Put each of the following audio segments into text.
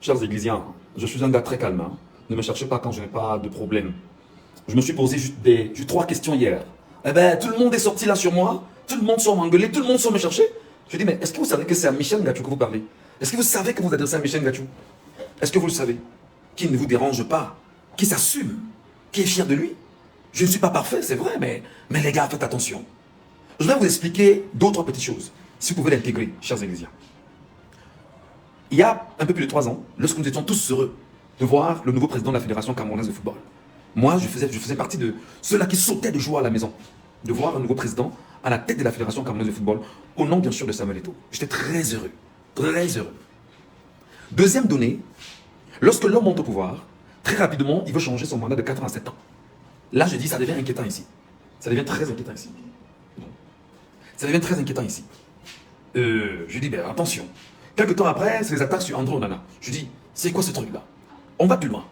Chers Églisiens, je suis un gars très calme. Hein. Ne me cherchez pas quand je n'ai pas de problème. Je me suis posé juste 3 questions hier. Eh ben, tout le monde est sorti là sur moi. Tout le monde sort m'engueuler. Tout le monde sort me chercher. Je dis, mais est-ce que vous savez que c'est à Michel Ngachou que vous parlez? Est-ce que vous savez que vous adressez à Michel Ngachou? Est-ce que vous le savez? Qui ne vous dérange pas, qui s'assume, qui est fier de lui. Je ne suis pas parfait, c'est vrai, mais les gars, faites attention. Je vais vous expliquer d'autres petites choses, si vous pouvez l'intégrer, chers Églisiens. Il y a un peu plus de 3 ans, lorsque nous étions tous heureux de voir le nouveau président de la Fédération camerounaise de football, moi, je faisais partie de ceux-là qui sautaient de joie à la maison, de voir un nouveau président à la tête de la Fédération camerounaise de football, au nom bien sûr de Samuel Eto'o. J'étais très heureux, très heureux. Deuxième donnée, lorsque l'homme monte au pouvoir, très rapidement, il veut changer son mandat de 4 ans à 7 ans. Là, je dis, ça devient inquiétant ici. Ça devient très inquiétant ici. Ça devient très inquiétant ici. Je dis, ben attention. Quelques temps après, c'est les attaques sur André Onana. Je dis, c'est quoi ce truc-là? On va plus loin.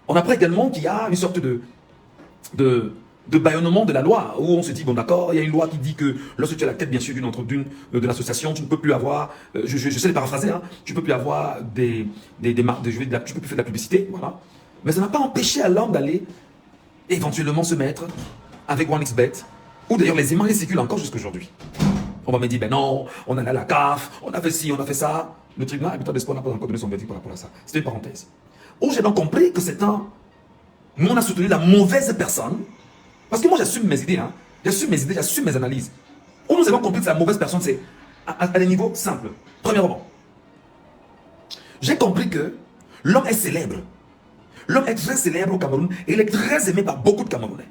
On apprend également qu'il y a une sorte de bâillonnement de la loi, où on se dit, bon d'accord, il y a une loi qui dit que lorsque tu es à la tête, bien sûr, de l'association, tu ne peux plus avoir, je sais les paraphraser, hein, tu ne peux plus avoir tu peux plus faire de la publicité, voilà. Mais ça n'a pas empêché à l'homme d'aller éventuellement se mettre avec OneXBet, où d'ailleurs les images circulent encore jusqu'à aujourd'hui. On va me dire, ben non, on en a la CAF, on a fait ci, on a fait ça. Le tribunal arbitraire des sports n'a pas encore donné son verdict par rapport à ça. C'est une parenthèse. Où j'ai donc compris que nous on a soutenu la mauvaise personne, parce que moi j'assume mes idées, hein. J'assume mes analyses. Où nous avons compris que la mauvaise personne, c'est à des niveaux simples. Premièrement, j'ai compris que l'homme est célèbre. L'homme est très célèbre au Cameroun et il est très aimé par beaucoup de Camerounais.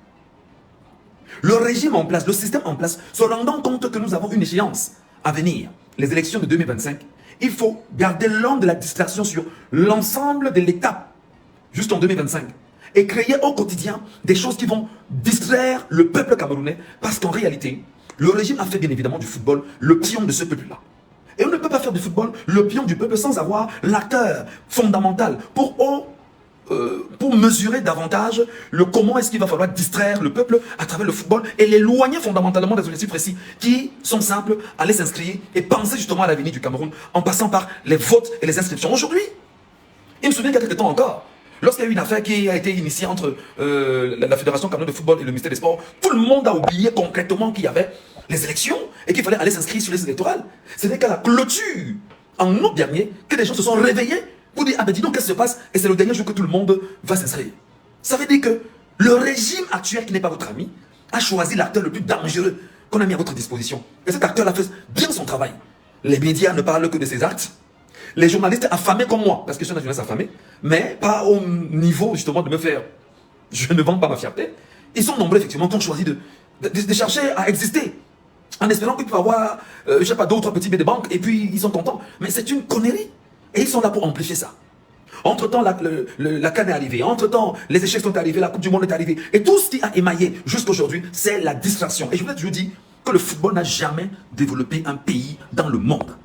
Le régime en place, le système en place, se rendant compte que nous avons une échéance à venir, les élections de 2025, il faut garder l'homme de la distraction sur l'ensemble de l'État, juste en 2025, et créer au quotidien des choses qui vont distraire le peuple camerounais, parce qu'en réalité, le régime a fait bien évidemment du football le pion de ce peuple-là. Et on ne peut pas faire du football le pion du peuple sans avoir l'acteur fondamental pour mesurer davantage comment est-ce qu'il va falloir distraire le peuple à travers le football et l'éloigner fondamentalement des objectifs précis qui sont simples, aller s'inscrire et penser justement à l'avenir du Cameroun en passant par les votes et les inscriptions. Aujourd'hui, il me souvient qu'il y a quelques temps encore, lorsqu'il y a eu une affaire qui a été initiée entre la Fédération camerounaise de football et le ministère des Sports, tout le monde a oublié concrètement qu'il y avait les élections et qu'il fallait aller s'inscrire sur les électorales. Ce n'est qu'à la clôture, en août dernier, que des gens se sont réveillés pour dire, ah ben dis donc, qu'est-ce qui se passe? Et c'est le dernier jour que tout le monde va s'inscrire. Ça veut dire que le régime actuel, qui n'est pas votre ami, a choisi l'acteur le plus dangereux qu'on a mis à votre disposition. Et cet acteur a fait bien son travail. Les médias ne parlent que de ses actes. Les journalistes affamés comme moi, parce que je suis un journaliste affamé, mais pas au niveau justement de me faire. Je ne vends pas ma fierté. Ils sont nombreux effectivement qui ont choisi de chercher à exister. En espérant qu'ils peuvent avoir, je ne sais pas, d'autres petits billets de banque, et puis ils sont contents. Mais c'est une connerie. Et ils sont là pour amplifier ça. Entre-temps, la CAN est arrivée. Entre-temps, les échecs sont arrivés, la Coupe du Monde est arrivée. Et tout ce qui a émaillé jusqu'à aujourd'hui, c'est la distraction. Et je vous ai toujours dit que le football n'a jamais développé un pays dans le monde.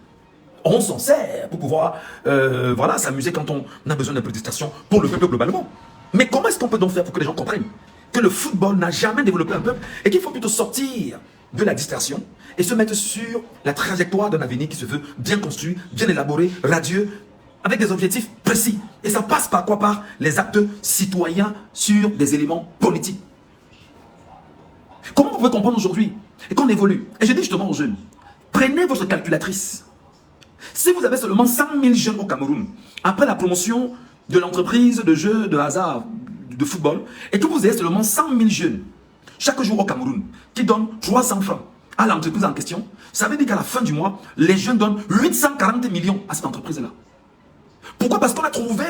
On s'en sert pour pouvoir voilà, s'amuser quand on a besoin d'un peu de distraction pour le peuple globalement. Mais comment est-ce qu'on peut donc faire pour que les gens comprennent que le football n'a jamais développé un peuple et qu'il faut plutôt sortir de la distraction et se mettre sur la trajectoire d'un avenir qui se veut bien construit, bien élaboré, radieux, avec des objectifs précis. Et ça passe par quoi? Par les actes citoyens sur des éléments politiques. Comment vous pouvez comprendre aujourd'hui et qu'on évolue? Et je dis justement aux jeunes, prenez votre calculatrice. Si vous avez seulement 100 000 jeunes au Cameroun, après la promotion de l'entreprise de jeux de hasard, de football, et que vous avez seulement 100 000 jeunes, chaque jour au Cameroun, qui donnent 300 francs à l'entreprise en question, ça veut dire qu'à la fin du mois, les jeunes donnent 840 millions à cette entreprise-là. Pourquoi? Parce qu'on a trouvé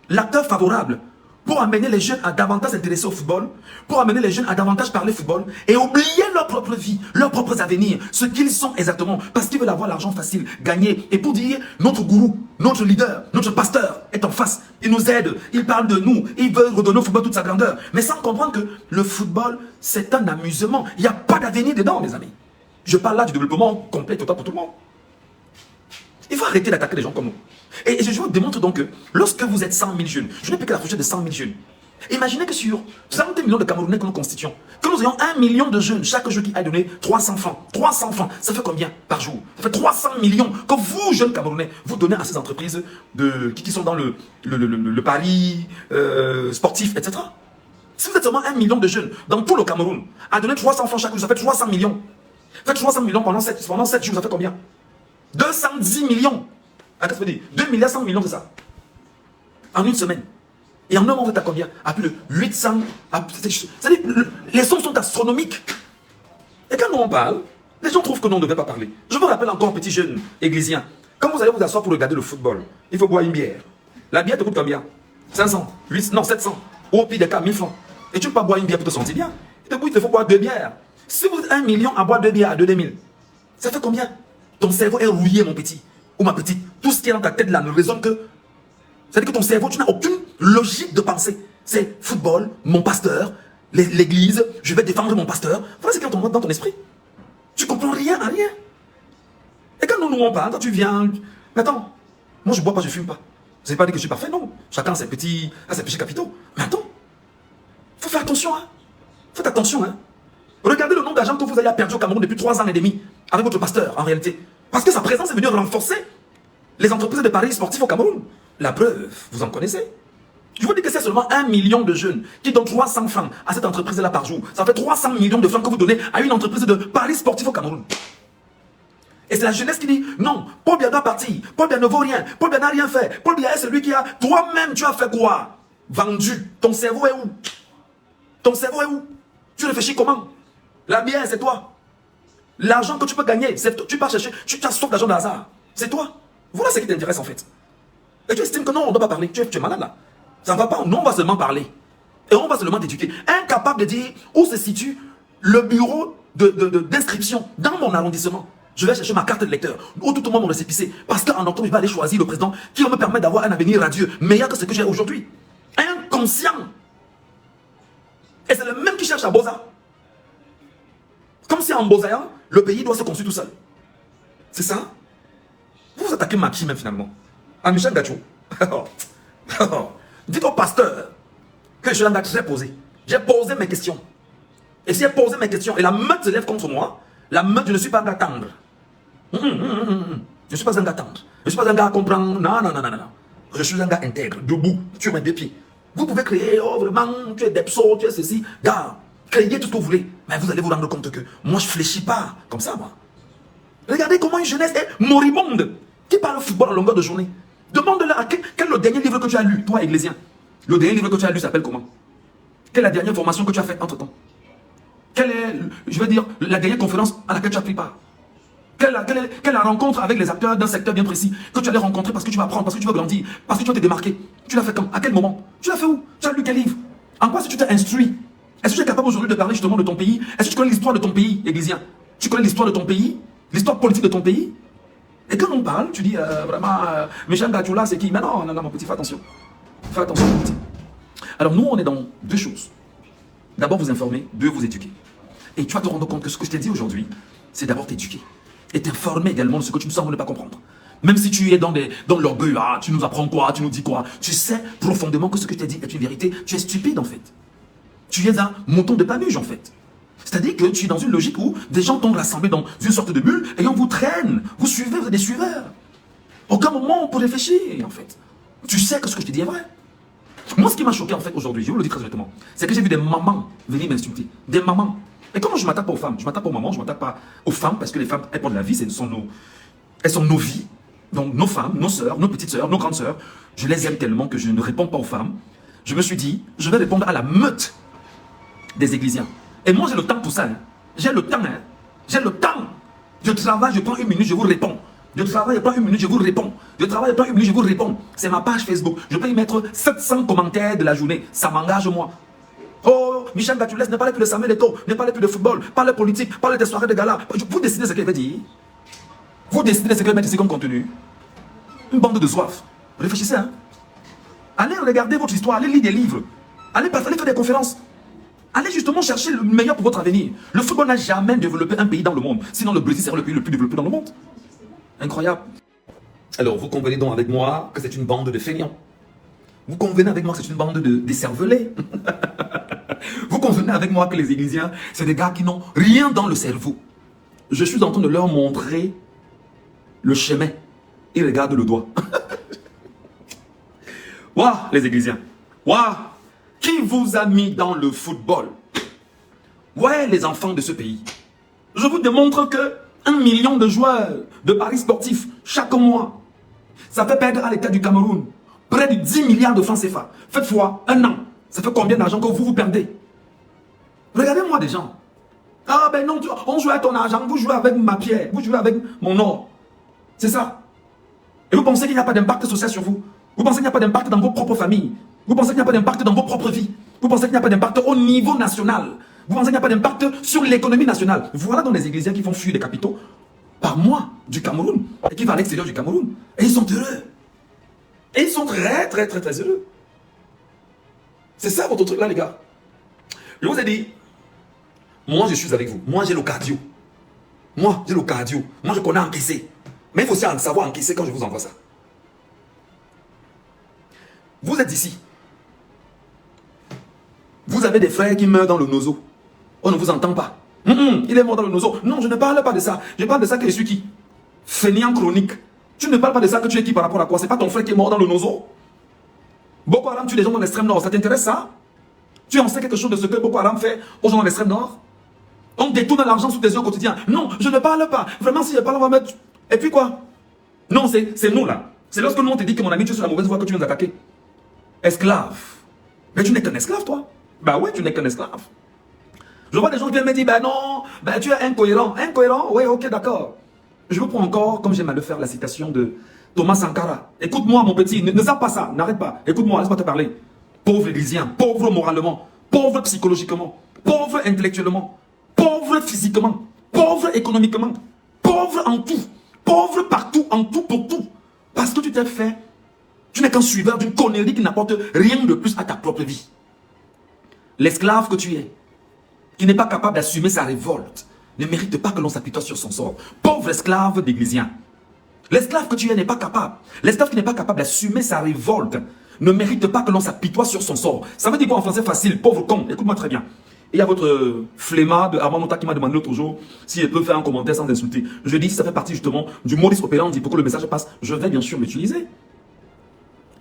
l'acteur favorable pour amener les jeunes à davantage s'intéresser au football, pour amener les jeunes à davantage parler football et oublier leur propre vie, leurs propres avenirs, ce qu'ils sont exactement, parce qu'ils veulent avoir l'argent facile, gagner. Et pour dire, notre gourou, notre leader, notre pasteur est en face, il nous aide, il parle de nous, il veut redonner au football toute sa grandeur, mais sans comprendre que le football, c'est un amusement. Il n'y a pas d'avenir dedans, mes amis. Je parle là du développement complet, total pour tout le monde. Il faut arrêter d'attaquer les gens comme nous. Et je vous démontre donc que lorsque vous êtes 100 000 jeunes, je n'ai plus qu'à la fourchette de 100 000 jeunes, Imaginez que sur 30 millions de Camerounais que nous constituons, que nous ayons 1 million de jeunes chaque jour qui aillent donner 300 francs. 300 francs, ça fait combien par jour? Ça fait 300 millions que vous, jeunes Camerounais, vous donnez à ces entreprises qui sont dans le pari sportif, etc. Si vous êtes seulement 1 million de jeunes dans tout le Cameroun, à donner 300 francs chaque jour, ça fait 300 millions. Faites 300 millions pendant 7 jours, ça fait combien? 210 millions. Ah, qu'est-ce que ça veut dire? 2 milliards 100 millions, c'est ça. En une semaine. Et en un moment, vous êtes à combien? À plus de 800. C'est-à-dire, les sommes sont astronomiques. Et quand nous on parle, les gens trouvent que nous on ne devait pas parler. Je vous rappelle encore, petit jeune églésien, quand vous allez vous asseoir pour regarder le football, il faut boire une bière. La bière te coûte combien? 500, 800, non 700. Ou au pire des cas, 1000 francs. Et tu ne peux pas boire une bière pour te sentir bien. Il te faut boire 2 bières. Si vous êtes 1 million à boire 2 bières à 2000, ça fait combien? Ton cerveau est rouillé, mon petit. Ou ma petite. Tout ce qui est dans ta tête là ne résonne que. C'est-à-dire que ton cerveau, tu n'as aucune logique de pensée. C'est football, mon pasteur, l'église, je vais défendre mon pasteur. Voilà ce qui est dans ton esprit. Tu comprends rien à rien. Et quand nous on parle, quand tu viens. Mais attends, moi je bois pas, je fume pas. Vous n'avez pas dit que je suis parfait, non. Chacun a ses péchés capitaux. Mais attends, faut faire attention, hein. Faites attention, hein. Regardez le nombre d'argent que vous avez perdu au Cameroun depuis 3 ans et demi avec votre pasteur, en réalité. Parce que sa présence est venue renforcer les entreprises de paris sportifs au Cameroun. La preuve, vous en connaissez. Je vous dis que c'est seulement 1 million de jeunes qui donnent 300 francs à cette entreprise-là par jour. Ça fait 300 millions de francs que vous donnez à une entreprise de paris sportifs au Cameroun. Et c'est la jeunesse qui dit, non, Paul Biya doit partir. Paul Biya ne vaut rien. Paul Biya n'a rien fait. Paul Biya est celui qui a... Toi-même, tu as fait quoi? Vendu. Ton cerveau est où? Ton cerveau est où? Tu réfléchis comment? La bière, c'est toi. L'argent que tu peux gagner, c'est tu pars chercher, tu sauves l'argent de hasard. C'est toi. Voilà ce qui t'intéresse en fait. Et tu estimes que non, on ne doit pas parler. Tu es malade là. Ça ne va pas. Non, on va seulement parler. Et on va seulement t'éduquer. Incapable de dire où se situe le bureau d'inscription dans mon arrondissement. Je vais chercher ma carte de lecteur. Ou tout au moins mon récépissé. Parce qu'en octobre, je vais aller choisir le président qui va me permettre d'avoir un avenir radieux, meilleur que ce que j'ai aujourd'hui. Inconscient. Et c'est le même qui cherche à Boza. Comme si en Bozaïa, le pays doit se construire tout seul. C'est ça? Vous vous attaquez Maki même finalement. À Michel Gacho. Dites au pasteur que je suis un gars très posé. J'ai posé mes questions. Et si j'ai posé mes questions et la meute se lève contre moi, la meute, je ne suis pas un gars tendre. Je ne suis pas un gars tendre. Je ne suis pas un gars à comprendre. Non. Je suis un gars intègre, debout, sur mes deux pieds. Vous pouvez créer, oh vraiment, tu es Depso, tu es ceci. Gars, créez tout ce que vous voulez. Mais vous allez vous rendre compte que moi, je ne fléchis pas comme ça, moi. Regardez comment une jeunesse est moribonde qui parle football à longueur de journée. Demande-leur à quel est le dernier livre que tu as lu, toi, églésien. Le dernier livre que tu as lu s'appelle comment? Quelle est la dernière formation que tu as faite entre-temps? Quelle est, je veux dire, la dernière conférence à laquelle tu as pris part? Quelle est la rencontre avec les acteurs d'un secteur bien précis que tu allais rencontrer parce que tu vas apprendre, parce que tu veux grandir, parce que tu veux te démarquer? Tu l'as fait quand? À quel moment? Tu l'as fait où? Tu as lu quel livre? En quoi est-ce que tu t'es instruit? Est-ce que tu es capable aujourd'hui de parler justement de ton pays? Est-ce que tu connais l'histoire de ton pays, églésien? Tu connais l'histoire de ton pays? L'histoire politique de ton pays? Et quand on parle, tu dis vraiment, Michel Gachoula, c'est qui? Mais non, mon petit, fais attention. Fais attention, mon petit. Alors nous, on est dans deux choses. D'abord vous informer, deux vous éduquer. Et tu vas te rendre compte que ce que je t'ai dit aujourd'hui, c'est d'abord t'éduquer. Et t'informer également de ce que tu ne sembles pas comprendre. Même si tu es dans l'orgueil, ah, tu nous apprends quoi, tu nous dis quoi. Tu sais profondément que ce que je t'ai dit est une vérité. Tu es stupide en fait. Tu es un mouton de paluche en fait. C'est-à-dire que tu es dans une logique où des gens t'ont rassemblé dans une sorte de bulle et on vous traîne. Vous suivez, vous êtes des suiveurs. Aucun moment pour réfléchir en fait. Tu sais que ce que je te dis est vrai. Moi, ce qui m'a choqué en fait aujourd'hui, je vous le dis très honnêtement, c'est que j'ai vu des mamans venir m'insulter. Des mamans. Et comment je ne m'attaque pas aux femmes? Je m'attaque pas aux mamans, je ne m'attaque pas aux femmes parce que les femmes, elles portent la vie, elles sont nos vies. Donc nos femmes, nos sœurs, nos petites sœurs, nos grandes sœurs, je les aime tellement que je ne réponds pas aux femmes. Je me suis dit, je vais répondre à la meute des églisiens. Et moi, j'ai le temps pour ça. Hein. J'ai le temps. Hein. J'ai le temps. Je travaille, je prends 1 minute, je vous réponds. Je travaille, je prends 1 minute, je vous réponds. Je travaille, je prends 1 minute, je vous réponds. C'est ma page Facebook. Je peux y mettre 700 commentaires de la journée. Ça m'engage, moi. Oh, Michel Gachoula, ne parlez plus de Samuel Eto'o, ne parlez plus de football, parlez politique, parlez des soirées de gala. Vous décidez ce qu'elle veut dire. Vous décidez ce qu'elle veut mettre ici comme contenu. Une bande de soif. Réfléchissez, hein. Allez regarder votre histoire, allez lire des livres. Allez faire des conférences. Allez justement chercher le meilleur pour votre avenir. Le football n'a jamais développé un pays dans le monde. Sinon, le Brésil serait le pays le plus développé dans le monde. Incroyable. Alors, vous convenez donc avec moi que c'est une bande de feignants. Vous convenez avec moi que c'est une bande de décervelés. Vous convenez avec moi que les Églisiens, c'est des gars qui n'ont rien dans le cerveau. Je suis en train de leur montrer le chemin. Ils regardent le doigt. Waouh, les Églisiens. Waouh, qui vous a mis dans le football? Ouais, les enfants de ce pays. Je vous démontre que 1 million de joueurs de paris sportifs chaque mois, ça fait perdre à l'État du Cameroun près de 10 milliards de francs CFA. Faites fois un an. Ça fait combien d'argent que vous perdez? Regardez-moi des gens. Ah ben non, on joue avec ton argent, vous jouez avec ma pierre, vous jouez avec mon or. C'est ça. Et vous pensez qu'il n'y a pas d'impact social sur vous? Vous pensez qu'il n'y a pas d'impact dans vos propres familles? Vous pensez qu'il n'y a pas d'impact dans vos propres vies? Vous pensez qu'il n'y a pas d'impact au niveau national? Vous pensez qu'il n'y a pas d'impact sur l'économie nationale? Voilà donc les Églisiens qui font fuir des capitaux par mois du Cameroun et qui vont à l'extérieur du Cameroun. Et ils sont heureux. Et ils sont très, très, très, très heureux. C'est ça votre truc là, les gars. Je vous ai dit, moi je suis avec vous. Moi j'ai le cardio. Moi j'ai le cardio. Moi je connais encaisser. Mais il faut aussi savoir encaisser quand je vous envoie ça. Vous êtes ici. Vous avez des frères qui meurent dans le nozo. On ne vous entend pas. Il est mort dans le nozo. Non, je ne parle pas de ça. Je parle de ça que je suis qui? Fainéant chronique. Tu ne parles pas de ça que tu es qui par rapport à quoi? C'est pas ton frère qui est mort dans le nozo. Boko Haram tue des gens dans l'extrême nord. Ça t'intéresse ça? Tu en sais quelque chose de ce que Boko Haram fait aux gens dans l'extrême nord? On détourne l'argent sous tes yeux au quotidien. Non, je ne parle pas. Vraiment, si je parle, on va mettre... Et puis quoi? Non, c'est nous là. C'est lorsque nous on te dit que mon ami, tu es sur la mauvaise voie que tu viens d'attaquer. Esclave. Mais tu n'es qu'un esclave, toi. Bah ouais, tu n'es qu'un esclave. Je vois des gens qui viennent me dire, ben non, ben tu es incohérent. Incohérent? Oui, ok, d'accord. Je vous prends encore, comme j'aime à le faire, la citation de Thomas Sankara. Écoute-moi, mon petit, ne zappe pas ça, n'arrête pas. Écoute-moi, laisse-moi te parler. Pauvre Élysien, pauvre moralement, pauvre psychologiquement, pauvre intellectuellement, pauvre physiquement, pauvre économiquement, pauvre en tout, pauvre partout, en tout pour tout. Parce que tu t'es fait, tu n'es qu'un suiveur d'une connerie qui n'apporte rien de plus à ta propre vie. L'esclave que tu es, qui n'est pas capable d'assumer sa révolte, ne mérite pas que l'on s'apitoie sur son sort. Pauvre esclave d'Églysien. L'esclave que tu es n'est pas capable. L'esclave qui n'est pas capable d'assumer sa révolte ne mérite pas que l'on s'apitoie sur son sort. Ça veut dire quoi en français facile? Pauvre con. Écoute-moi très bien. Et il y a votre flemma de Armand Nota qui m'a demandé l'autre jour si elle peut faire un commentaire sans insulter. Je dis, ça fait partie justement du modus operandi pour que le message passe. Je vais bien sûr l'utiliser.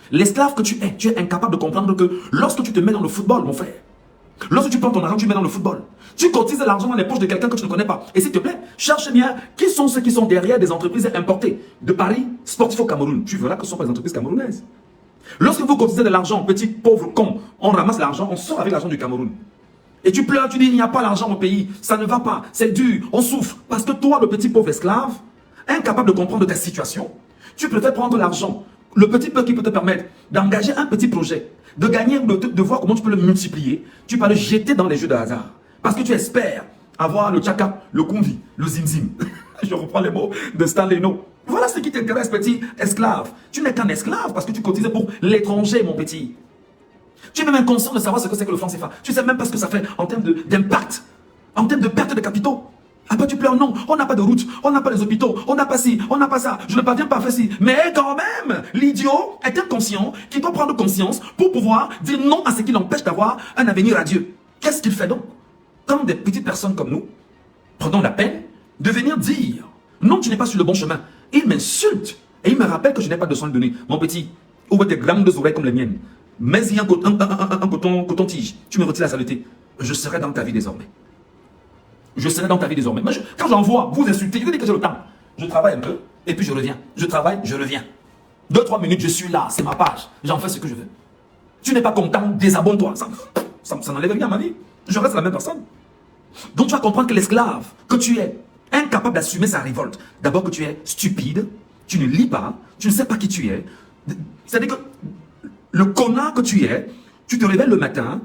L'esclave que tu es incapable de comprendre que lorsque tu te mets dans le football, mon frère, lorsque tu prends ton argent, tu mets dans le football. Tu cotises l'argent dans les poches de quelqu'un que tu ne connais pas. Et s'il te plaît, cherche bien qui sont ceux qui sont derrière des entreprises importées de paris sportifs au Cameroun. Tu verras que ce ne sont pas des entreprises camerounaises. Lorsque vous cotisez de l'argent, petit pauvre con, on ramasse l'argent, on sort avec l'argent du Cameroun. Et tu pleures, tu dis, il n'y a pas l'argent au pays, ça ne va pas, c'est dur, on souffre. Parce que toi, le petit pauvre esclave, incapable de comprendre ta situation, tu préfères prendre l'argent, le petit peu qui peut te permettre d'engager un petit projet, de gagner, de voir comment tu peux le multiplier, tu peux le jeter dans les jeux de hasard. Parce que tu espères avoir le tchaka, le kumbi, le zimzim. Je reprends les mots de Stanley No. Voilà ce qui t'intéresse, petit esclave. Tu n'es qu'un esclave parce que tu cotises pour l'étranger, mon petit. Tu es même inconscient de savoir ce que c'est que le franc CFA. Tu ne sais même pas ce que ça fait en termes d'impact, en termes de perte de capitaux. Après tu pleures, non, on n'a pas de route, on n'a pas les hôpitaux, on n'a pas ci, on n'a pas ça, je ne parviens pas à faire ci. Mais quand même, l'idiot est inconscient qui doit prendre conscience pour pouvoir dire non à ce qui l'empêche d'avoir un avenir radieux. Qu'est-ce qu'il fait donc? Quand des petites personnes comme nous prenons la peine de venir dire non, tu n'es pas sur le bon chemin. Il m'insulte et il me rappelle que je n'ai pas de soins de donner. Mon petit, ouvre tes grandes oreilles comme les miennes. Mais il y a un coton-tige. Tu me retires la saleté. Je serai dans ta vie désormais. Je serai dans ta vie désormais. Mais quand j'envoie, vous insultez, je dis que j'ai le temps. Je travaille un peu et puis je reviens. Je travaille, je reviens. 2-3 minutes, je suis là, c'est ma page. J'en fais ce que je veux. Tu n'es pas content, désabonne-toi. Ça n'enlève rien à ma vie. Je reste la même personne. Donc tu vas comprendre que l'esclave que tu es, incapable d'assumer sa révolte, d'abord que tu es stupide, tu ne lis pas, tu ne sais pas qui tu es. C'est-à-dire que le connard que tu es, tu te réveilles le matin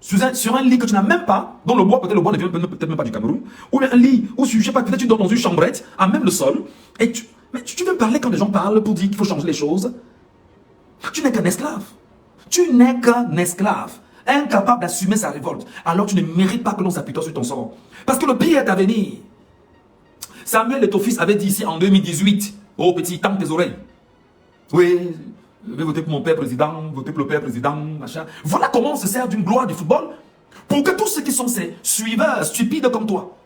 sur un lit que tu n'as même pas, dont le bois, peut-être le bois ne vient peut-être même pas du Cameroun, ou bien un lit où je sais pas, peut-être tu dors dans une chambrette, à même le sol, et tu veux parler quand les gens parlent pour dire qu'il faut changer les choses. Tu n'es qu'un esclave. Tu n'es qu'un esclave, incapable d'assumer sa révolte. Alors tu ne mérites pas que l'on s'apitoie sur ton sort. Parce que le pire est à venir. Samuel et ton fils avaient dit ici en 2018, oh petit, tends tes oreilles. Oui, Je vais voter pour mon père président, voter pour le père président, machin. Voilà comment on se sert d'une gloire du football pour que tous ceux qui sont ces suiveurs stupides comme toi,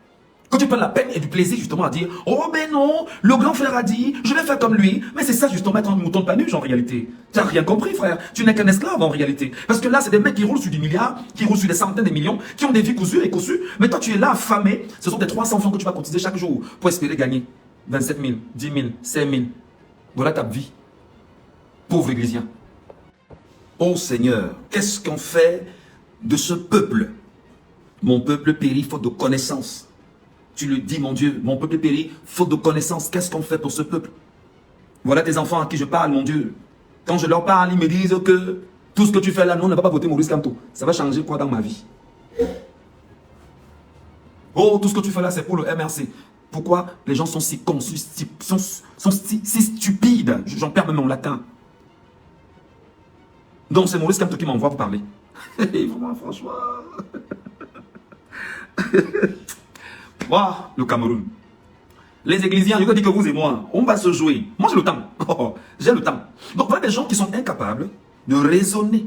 que tu prennes la peine et du plaisir justement à dire « Oh ben non, le grand frère a dit, je vais faire comme lui. » Mais c'est ça justement être un mouton de Panurge en réalité. Tu n'as rien compris frère, tu n'es qu'un esclave en réalité. Parce que là c'est des mecs qui roulent sur des milliards, qui roulent sur des centaines de millions, qui ont des vies cousues et cousues. Mais toi tu es là affamé, ce sont des 300 francs que tu vas cotiser chaque jour pour espérer gagner 27 000, 10 000, 5 000. Voilà ta vie. Pauvre Églisien. Oh Seigneur, qu'est-ce qu'on fait de ce peuple? Mon peuple périt faute de connaissance. Tu le dis, mon Dieu, mon peuple périt faute de connaissance. Qu'est-ce qu'on fait pour ce peuple? Voilà tes enfants à qui je parle, mon Dieu. Quand je leur parle, ils me disent que tout ce que tu fais là, nous, on ne va pas voter Maurice Kamto. Ça va changer quoi dans ma vie? Oh, tout ce que tu fais là, c'est pour le MRC. Pourquoi les gens sont si cons, si stupides? J'en perds même mon latin. Donc c'est Maurice Kamto qui m'envoie vous parler. Vraiment, franchement. Wow, le Cameroun. Les Églisiens, je vous dis que vous et moi, on va se jouer. Moi j'ai le temps. J'ai le temps. Donc voilà des gens qui sont incapables de raisonner,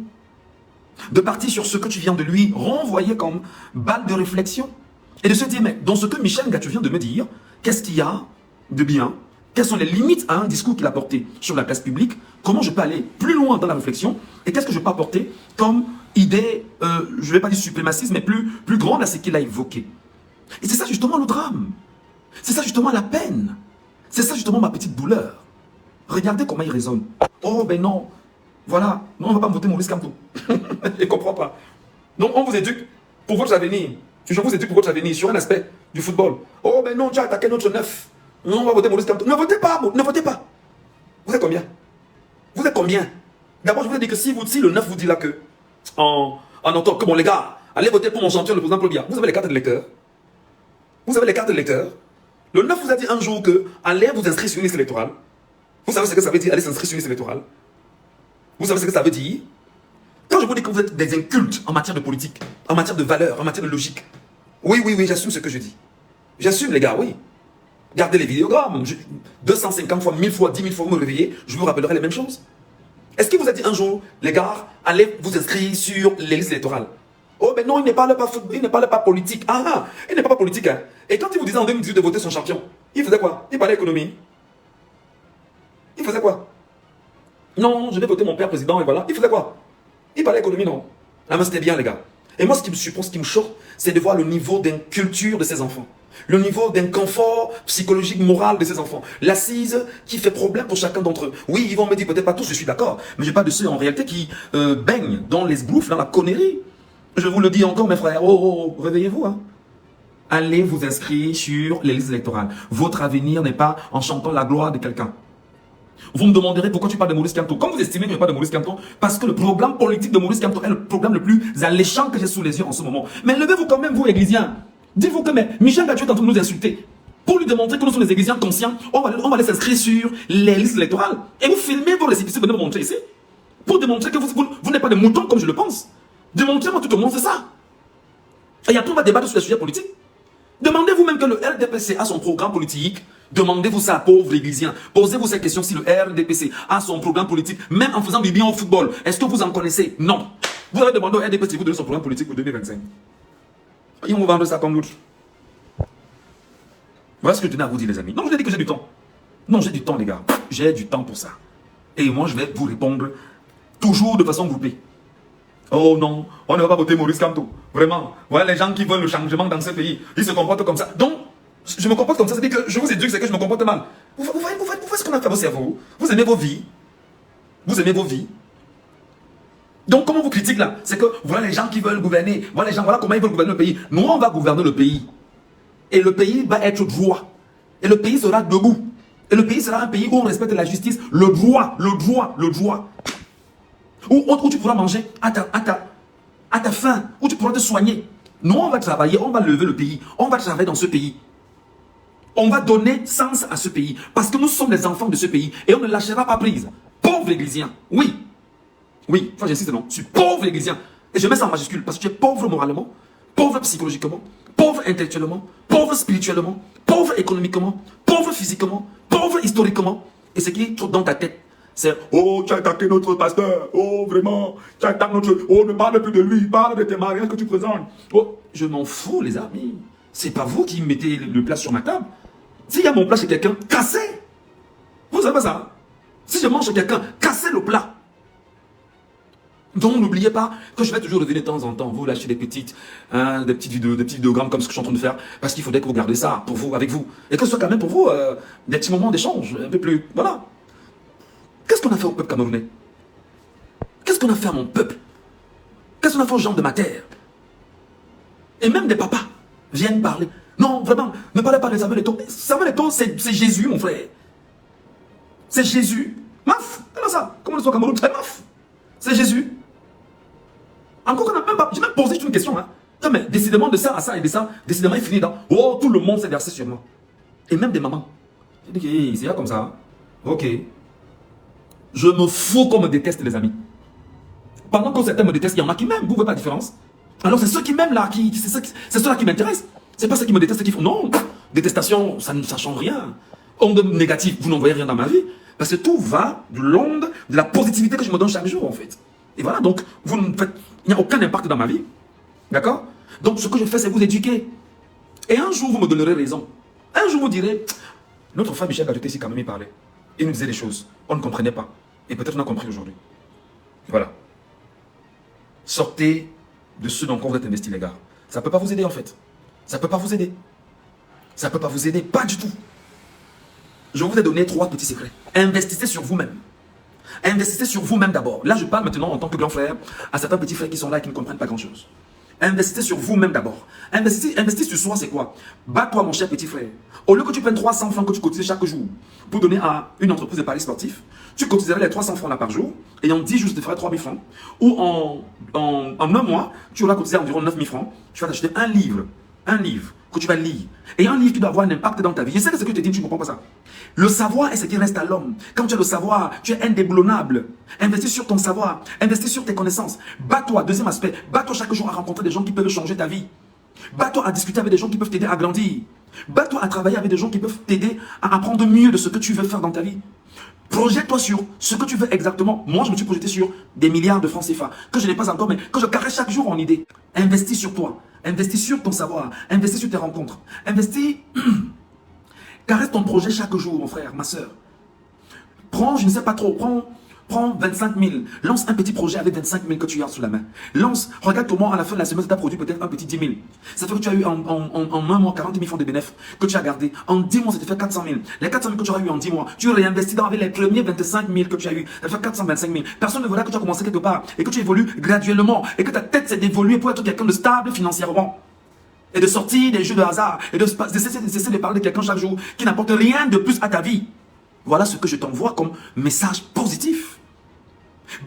de partir sur ce que tu viens de lui renvoyer comme balle de réflexion. Et de se dire, mais dans ce que Michel Ngatou vient de me dire, qu'est-ce qu'il y a de bien? Quelles sont les limites à un discours qu'il a porté sur la place publique? Comment je peux aller plus loin dans la réflexion? Et qu'est-ce que je peux apporter comme idée, je ne vais pas dire suprémacisme, mais plus grande à ce qu'il a évoqué? Et c'est ça justement le drame. C'est ça justement la peine. C'est ça justement ma petite douleur. Regardez comment il raisonne. Oh ben non, voilà, non, on ne va pas voter Maurice Kamto. Je ne comprends pas. Donc on vous éduque pour votre avenir. Je vous éduque pour votre avenir sur un aspect du football. Oh ben non, tu as attaqué notre neuf. Non, on va voter Maurice Kamto. Ne votez pas, ne votez pas. Vous êtes combien? Vous êtes combien? D'abord, je vous ai dit que si le neuf vous dit là que, en entendant que bon les gars, allez voter pour mon champion, le président Paul Biya. Vous avez les cartes de lecteur. Vous avez les cartes de lecteur. Le 9 vous a dit un jour que allez vous inscrire sur une liste électorale. Vous savez ce que ça veut dire, aller s'inscrire sur une liste électorale? Vous savez ce que ça veut dire? Quand je vous dis que vous êtes des incultes en matière de politique, en matière de valeurs, en matière de logique. Oui, j'assume ce que je dis. J'assume les gars, oui. Gardez les vidéogrammes. 250 fois, 1000 fois, 10 000 fois, vous me réveillez, je vous rappellerai les mêmes choses. Est-ce qu'il vous a dit un jour, les gars, allez vous inscrire sur les listes électorales? Oh, mais non, il ne parle pas football, il ne parle pas politique. Ah, il n'est pas politique. Hein. Et quand il vous disait en 2018 de voter son champion, il faisait quoi? Il parlait économie. Il faisait quoi? Non, je vais voter mon père président et voilà. Il faisait quoi? Il parlait économie, non? Ah, mais c'était bien, les gars. Et moi, ce qui me choque, c'est de voir le niveau d'inculture de ces enfants. Le niveau d'inconfort psychologique, moral de ces enfants. L'assise qui fait problème pour chacun d'entre eux. Oui, ils vont me dire peut-être pas tous, je suis d'accord. Mais je parle de ceux en réalité qui baignent dans les esbroufs, dans la connerie. Je vous le dis encore, mes frères, réveillez-vous. Hein. Allez vous inscrire sur les listes électorales. Votre avenir n'est pas en chantant la gloire de quelqu'un. Vous me demanderez pourquoi tu parles de Maurice Kamto. Comme vous estimez que je parle de Maurice Kamto, parce que le programme politique de Maurice Kamto est le programme le plus alléchant que j'ai sous les yeux en ce moment. Mais levez-vous quand même, vous, Églisiens. Dites-vous que Michel Ngatou est en train de nous insulter. Pour lui démontrer que nous sommes des Églisiens conscients, on va aller s'inscrire sur les listes électorales. Et vous filmez vos récépissés, venez me montrer ici. Pour démontrer que vous n'êtes pas des moutons comme je le pense. Démontrez-moi tout au monde, c'est ça. Et après, on va débattre sur les sujets politiques. Demandez-vous même que le RDPC a son programme politique. Demandez-vous ça, pauvres Églisiens. Posez-vous cette question si le RDPC a son programme politique, même en faisant du bien au football. Est-ce que vous en connaissez? Non. Vous avez demandé au RDPC, vous donnez son programme politique pour 2025. Ils vont vendre ça comme l'autre. Voilà ce que je tenais à vous dire, les amis. Non, je vous ai dit que j'ai du temps. Non, j'ai du temps, les gars. J'ai du temps pour ça. Et moi, je vais vous répondre toujours de façon groupée. Oh non, on ne va pas voter Maurice Kamto. Vraiment. Voilà les gens qui veulent le changement dans ce pays. Ils se comportent comme ça. Donc, je me comporte comme ça. C'est-à-dire que je vous éduque, c'est que je me comporte mal. Vous faites ce qu'on a fait à vos cerveaux. Vous aimez vos vies. Vous aimez vos vies. Donc, comment vous critiquez là? C'est que voilà les gens qui veulent gouverner. Voilà les gens, voilà comment ils veulent gouverner le pays. Nous, on va gouverner le pays. Et le pays va être droit. Et le pays sera debout. Et le pays sera un pays où on respecte la justice, le droit. Où tu pourras manger à ta faim, où tu pourras te soigner. Nous, on va travailler, on va lever le pays. On va travailler dans ce pays. On va donner sens à ce pays. Parce que nous sommes les enfants de ce pays. Et on ne lâchera pas prise. Pauvre Églysien. Oui. Oui, enfin j'insiste, non. Je suis pauvre Églysien. Et je mets ça en majuscule. Parce que tu es pauvre moralement, pauvre psychologiquement, pauvre intellectuellement, pauvre spirituellement, pauvre économiquement, pauvre physiquement, pauvre historiquement. Et ce qui est dans ta tête, C'est « Oh, tu as attaqué notre pasteur. Oh, vraiment. Tu attaques notre... Oh, ne parle plus de lui. Parle de tes mariages que tu présentes. Oh, je m'en fous, les amis. C'est pas vous qui mettez le plat sur ma table. S'il y a mon plat chez quelqu'un, cassez. Vous savez pas ça? Si je mange chez quelqu'un, cassez le plat. Donc n'oubliez pas que je vais toujours revenir de temps en temps, vous lâcher des petites vidéos, des petits vidéogrammes comme ce que je suis en train de faire, parce qu'il faudrait que vous gardez ça pour vous, avec vous. Et que ce soit quand même pour vous des petits moments d'échange, un peu plus. Voilà. Qu'est-ce qu'on a fait au peuple camerounais? Qu'est-ce qu'on a fait à mon peuple? Qu'est-ce qu'on a fait aux gens de ma terre? Et même des papas viennent parler. Non, vraiment, ne parlez pas de Samuel Eto'o. Samuel Eto'o, c'est Jésus, mon frère. C'est Jésus. Maf, comment ça? Comment le soit Cameroun? C'est maf. C'est Jésus. Encore qu'on n'a même pas... J'ai même posé une question. Hein. Non, mais décidément de ça à ça et de ça, décidément il finit dans... Oh, tout le monde s'est versé sur moi. Et même des mamans. J'ai dit, hey, c'est là comme ça. Hein. Ok. Je me fous qu'on me déteste, les amis. Pendant que certains me détestent, il y en a qui m'aiment. Vous ne voyez pas la différence? Alors c'est ceux qui m'aiment là, c'est ceux-là qui m'intéressent. C'est pas ceux qui me détestent qui font... Non, détestation, ça ne change rien. Onde négative, vous n'en voyez rien dans ma vie. Parce que tout va de l'onde, de la positivité que je me donne chaque jour, en fait. Et voilà, donc, vous ne faites... il n'y a aucun impact dans ma vie. D'accord? Donc, ce que je fais, c'est vous éduquer. Et un jour, vous me donnerez raison. Un jour, vous direz, notre frère Michel Gadjoté ici, quand même, il parlait. Il nous disait des choses. On ne comprenait pas. Et peut-être on a compris aujourd'hui. Voilà. Sortez de ce dans quoi vous êtes investi, les gars. Ça ne peut pas vous aider, en fait. Ça ne peut pas vous aider. Ça ne peut pas vous aider, pas du tout. Je vous ai donné 3 petits secrets. Investissez sur vous-même. Investissez sur vous-même d'abord. Là, je parle maintenant en tant que grand frère à certains petits frères qui sont là et qui ne comprennent pas grand-chose. Investissez sur vous-même d'abord. Investir sur soi, c'est quoi? Bats-toi, mon cher petit frère. Au lieu que tu prennes 300 francs que tu cotises chaque jour pour donner à une entreprise de paris sportifs, tu cotiserais les 300 francs là par jour et en 10 jours, je te ferai 3000 francs. Ou en un mois, tu auras cotisé environ 9000 francs. Tu vas t'acheter un livre que tu vas lire. Et un livre qui doit avoir un impact dans ta vie. Je sais que ce que je te dis, tu ne comprends pas ça. Le savoir est ce qui reste à l'homme. Quand tu as le savoir, tu es indéboulonnable. Investis sur ton savoir. Investis sur tes connaissances. Bats-toi, deuxième aspect. Bats-toi chaque jour à rencontrer des gens qui peuvent changer ta vie. Bats-toi à discuter avec des gens qui peuvent t'aider à grandir. Bats-toi à travailler avec des gens qui peuvent t'aider à apprendre mieux de ce que tu veux faire dans ta vie. Projette-toi sur ce que tu veux exactement. Moi, je me suis projeté sur des milliards de francs CFA que je n'ai pas encore, mais que je caresse chaque jour en idée. Investis sur toi. Investis sur ton savoir. Investis sur tes rencontres. Investis... Caresse ton projet chaque jour, mon frère, ma soeur. Prends, je ne sais pas trop, prends 25 000. Lance un petit projet avec 25 000 que tu as sous la main. Lance, regarde comment à la fin de la semaine, tu as produit peut-être un petit 10 000. Ça fait que tu as eu en un mois 40 000 francs de bénéfices que tu as gardé. En 10 mois, ça te fait 400 000. Les 400 000 que tu auras eu en 10 mois, tu réinvestis avec les premiers 25 000 que tu as eu. Ça fait 425 000. Personne ne verra que tu as commencé quelque part et que tu évolues graduellement et que ta tête s'est d'évoluer pour être quelqu'un de stable financièrement. Et de sortir des jeux de hasard, et de cesser de parler de quelqu'un chaque jour qui n'apporte rien de plus à ta vie. Voilà ce que je t'envoie comme message positif.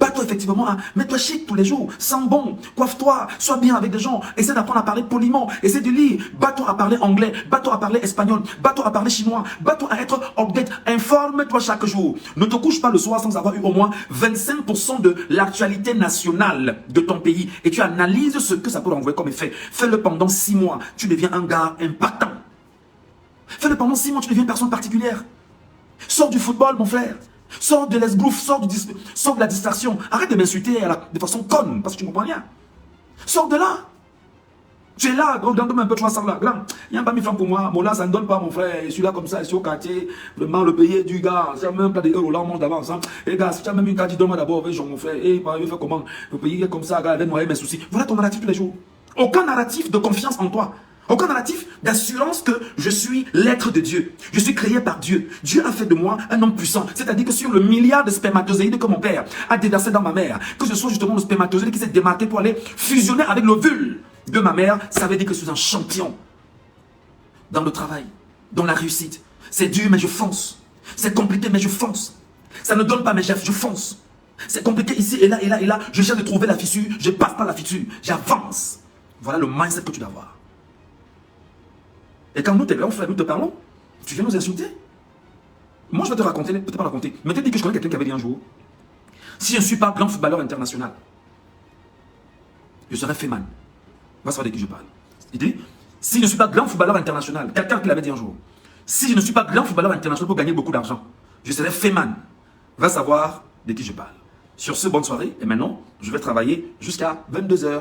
Bats-toi effectivement, mets-toi chic tous les jours, sens bon, coiffe-toi, sois bien avec des gens, essaie d'apprendre à parler poliment, essaie de lire, bats-toi à parler anglais, bats-toi à parler espagnol, bats-toi à parler chinois, bats-toi à être update, informe-toi chaque jour. Ne te couche pas le soir sans avoir eu au moins 25% de l'actualité nationale de ton pays et tu analyses ce que ça peut renvoyer comme effet. Fais-le pendant 6 mois, tu deviens un gars impactant. Fais-le pendant 6 mois, tu deviens une personne particulière. Sors du football, mon frère. Sors de l'esbrouf, sors de la distraction. Arrête de m'insulter de façon conne, parce que tu ne comprends rien. Sors de là. Tu es là, donne-moi un peu 300 là. Il n'y a pas 1000 francs pour moi. Bon là, ça ne donne pas, mon frère. Je suis là comme ça, je suis au quartier. Vraiment, le pays est du gars. Si tu as même pas d'euros là, on mange d'avance. Hein. Et gars, si tu as même une carte, donne-moi d'abord, mon frère. Et il fait comment? Le pays est comme ça, gars, avec moi et mes soucis. Voilà ton narratif tous les jours. Aucun narratif de confiance en toi. Aucun narratif d'assurance que je suis l'être de Dieu. Je suis créé par Dieu. Dieu a fait de moi un homme puissant. C'est-à-dire que sur le milliard de spermatozoïdes que mon père a déversé dans ma mère, que ce soit justement le spermatozoïde qui s'est démarqué pour aller fusionner avec l'ovule de ma mère, ça veut dire que je suis un champion. Dans le travail, dans la réussite. C'est dur, mais je fonce. C'est compliqué, mais je fonce. Ça ne donne pas, mais je fonce. C'est compliqué ici et là, et là, et là. Je cherche de trouver la fissure. Je passe par la fissure. J'avance. Voilà le mindset que tu dois avoir. Et quand nous, tes grands frères, nous te parlons, tu viens nous insulter. Moi, je vais te raconter, peut-être pas raconter, mais tu dis que je connais quelqu'un qui avait dit un jour, si je ne suis pas grand footballeur international, je serai Feman. Va savoir de qui je parle. Il dit, si je ne suis pas grand footballeur international, quelqu'un qui l'avait dit un jour, si je ne suis pas grand footballeur international pour gagner beaucoup d'argent, je serai Feman. va savoir de qui je parle. Sur ce, bonne soirée. Et maintenant, je vais travailler jusqu'à 22 h.